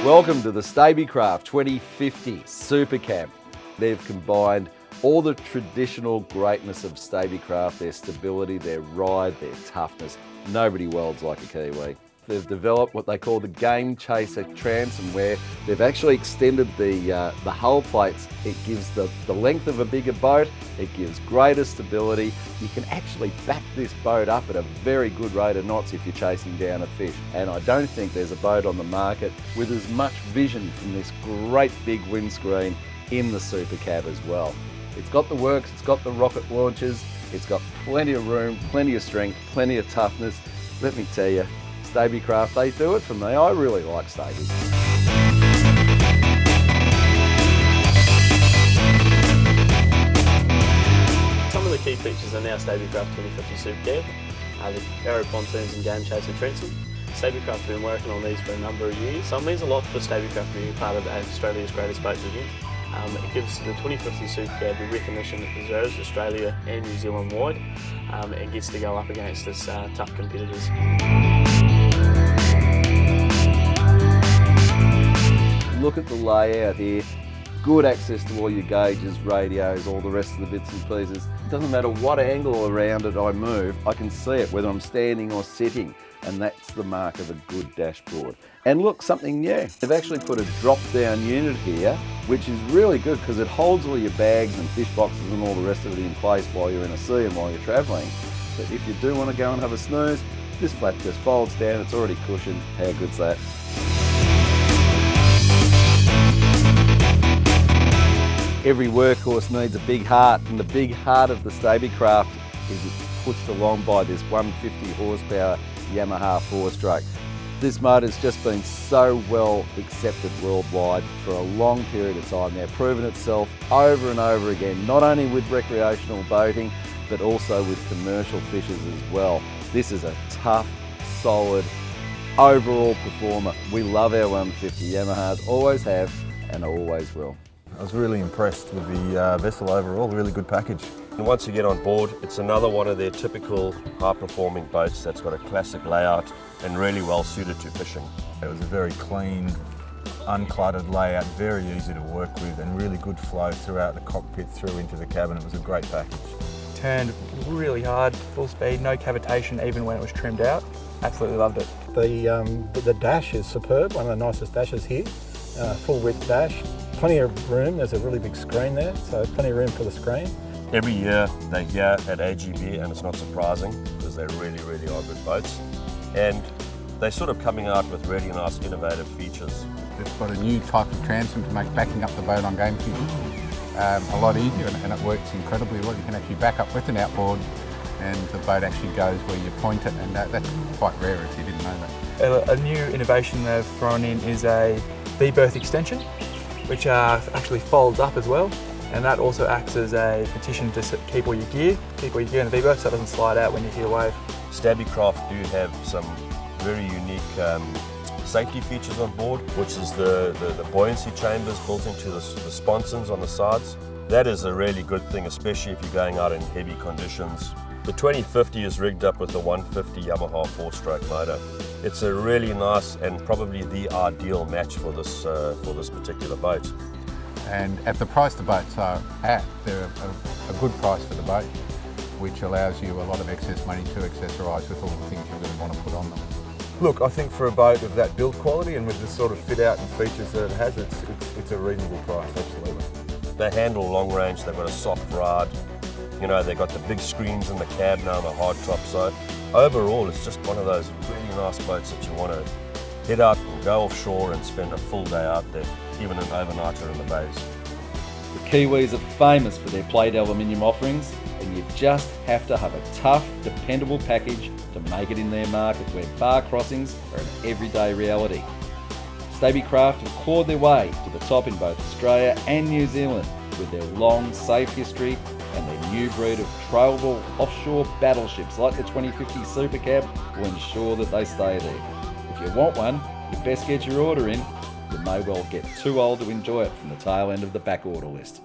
Welcome to the Stabicraft 2050 Supercab. They've combined all the traditional greatness of Stabicraft, their stability, their ride, their toughness. Nobody welds like a Kiwi. They've developed what they call the Game Chaser transom, where they've actually extended the hull plates. It gives the length of a bigger boat, it gives greater stability. You can actually back this boat up at a very good rate of knots if you're chasing down a fish. And I don't think there's a boat on the market with as much vision from this great big windscreen in the Supercab as well. It's got the works, it's got the rocket launchers, it's got plenty of room, plenty of strength, plenty of toughness. Let me tell you, Stabicraft, they do it for me. I really like Stabi. Some of the key features in our Stabicraft 2050 Supercab are the aero pontoons and Game Chaser transom. Stabicraft have been working on these for a number of years, so it means a lot for Stabicraft being part of Australia's Greatest Boats event. It gives the 2050 Supercab the recognition that deserves Australia and New Zealand wide, and gets to go up against its tough competitors. Look at the layout here. Good access to all your gauges, radios, all the rest of the bits and pieces. It doesn't matter what angle around it I move, I can see it whether I'm standing or sitting, and that's the mark of a good dashboard. And look, something new. They've actually put a drop-down unit here, which is really good because it holds all your bags and fish boxes and all the rest of it in place while you're in a sea and while you're travelling. But if you do want to go and have a snooze, this flap just folds down, it's already cushioned. How good's that? Every workhorse needs a big heart, and the big heart of the Stabicraft is it's pushed along by this 150 horsepower Yamaha 4-stroke. This motor's just been so well accepted worldwide for a long period of time now, proven itself over and over again, not only with recreational boating, but also with commercial fishers as well. This is a tough, solid, overall performer. We love our 150 Yamahas, always have and always will. I was really impressed with the vessel overall, really good package. And once you get on board, it's another one of their typical high-performing boats that's got a classic layout and really well suited to fishing. It was a very clean, uncluttered layout, very easy to work with, and really good flow throughout the cockpit through into the cabin. It was a great package. Turned really hard, full speed, no cavitation even when it was trimmed out. Absolutely loved it. The dash is superb, one of the nicest dashes here. Full width dash, plenty of room, there's a really big screen there, so plenty of room for the screen. Every year they're here at AGB, and it's not surprising because they really are good boats. And they're sort of coming out with really nice innovative features. It's got a new type of transom to make backing up the boat on game fishing a lot easier, and it works incredibly well. You can actually back up with an outboard and the boat actually goes where you point it, and that's quite rare if you didn't know that. A new innovation they've thrown in is a V-berth extension, which actually folds up as well, and that also acts as a petition to keep all your gear in the V-berth so it doesn't slide out when you hit a wave. Stabicraft do have some very unique safety features on board, which is the buoyancy chambers built into the sponsons on the sides. That is a really good thing, especially if you're going out in heavy conditions. The 2050 is rigged up with the 150 Yamaha 4-stroke motor. It's a really nice and probably the ideal match for this particular boat. And at the price the boats are at, they're a good price for the boat, which allows you a lot of excess money to accessorise with all the things you really want to put on them. Look, I think for a boat of that build quality and with the sort of fit out and features that it has, it's a reasonable price, absolutely. They handle long range, they've got a soft ride. You know, they've got the big screens in the cab now and the hard top, so overall it's just one of those really nice boats that you want to head out and go offshore and spend a full day out there, even an overnighter in the bays. The Kiwis are famous for their plate aluminium offerings, and you just have to have a tough, dependable package to make it in their market where bar crossings are an everyday reality. Stabicraft have clawed their way to the top in both Australia and New Zealand with their long, safe history and their new breed of trailable offshore battleships like the 2050 Supercab will ensure that they stay there. If you want one, you best get your order in. You may well get too old to enjoy it from the tail end of the back order list.